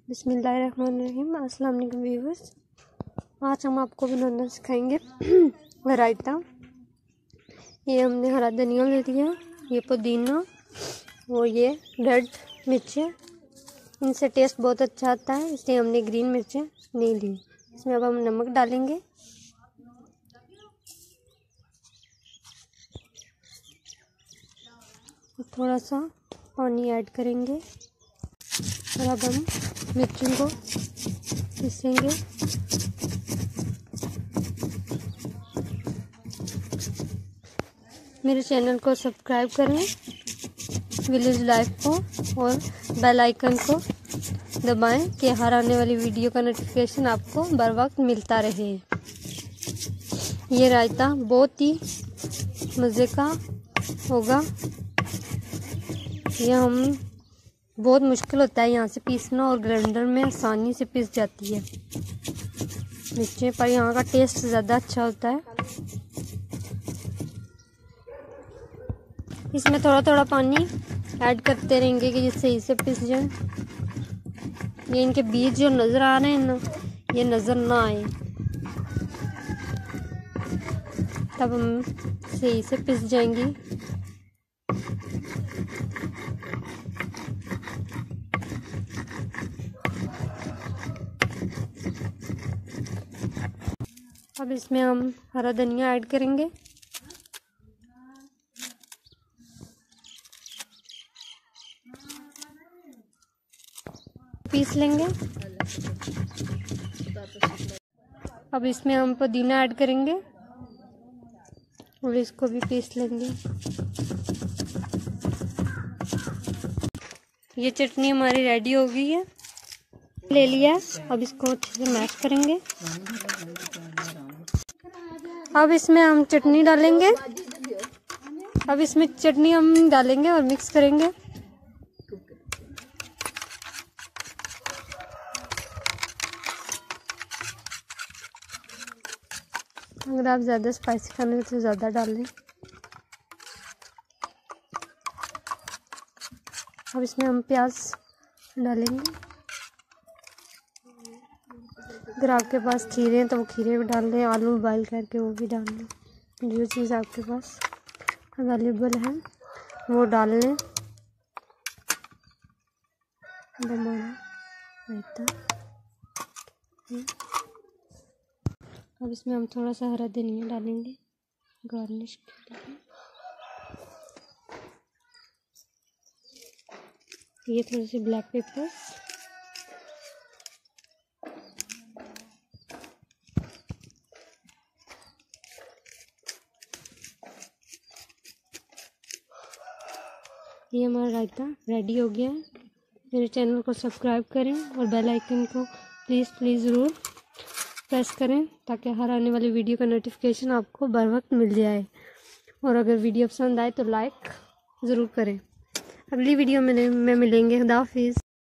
बिस्मिल्लाहिर्रहमानिर्रहीम। अस्सलाम वालेकुम व्यूअर्स। आज हम आपको बनाना सिखाएंगे रायता। ये हमने हरा धनिया ले लिया, ये पुदीना और ये रेड मिर्चें। इनसे टेस्ट बहुत अच्छा आता है, इसलिए हमने ग्रीन मिर्चें नहीं ली। इसमें अब हम नमक डालेंगे, थोड़ा सा पानी ऐड करेंगे और अब हम मिर्चों को पीसेंगे। मेरे चैनल को सब्सक्राइब करें, विलेज लाइफ को, और बेल आइकन को दबाएं कि हर आने वाली वीडियो का नोटिफिकेशन आपको बर वक्त मिलता रहे। ये रायता बहुत ही मज़े का होगा। ये हम बहुत मुश्किल होता है यहाँ से पीसना, और ग्राइंडर में आसानी से पीस जाती है मिर्चें, पर यहाँ का टेस्ट ज़्यादा अच्छा होता है। इसमें थोड़ा थोड़ा पानी ऐड करते रहेंगे कि जिससे इसे पीस जाए। ये इनके बीज जो नज़र आ रहे हैं ना, ये नज़र ना आए, तब हम सही से पिस जाएंगी। अब इसमें हम हरा धनिया ऐड करेंगे, पीस लेंगे। अब इसमें हम पुदीना ऐड करेंगे और इसको भी पीस लेंगे। ये चटनी हमारी रेडी हो गई है, ले लिया। अब इसको अच्छे से मैश करेंगे। अब इसमें हम चटनी डालेंगे, अब इसमें चटनी हम डालेंगे और मिक्स करेंगे। अगर आप ज़्यादा स्पाइसी खाने तो ज़्यादा डाल लें। अब इसमें हम प्याज डालेंगे। अगर आपके पास खीरे हैं तो वो खीरे भी डाल लें, आलू बॉयल करके वो भी डाल लें। जो चीज़ आपके पास अवेलेबल है वो डाल लें। हमारा रायता। अब इसमें हम थोड़ा सा हरा धनिया डालेंगे गार्निश के लिए। ये थोड़ी सी ब्लैक पेपर, ये हमारा रायता रेडी हो गया है। मेरे चैनल को सब्सक्राइब करें और बेल आइकन को प्लीज़ ज़रूर प्रेस करें, ताकि हर आने वाली वीडियो का नोटिफिकेशन आपको बर वक्त मिल जाए। और अगर वीडियो पसंद आए तो लाइक ज़रूर करें। अगली वीडियो में मिलेंगे। खुदा हाफिज़।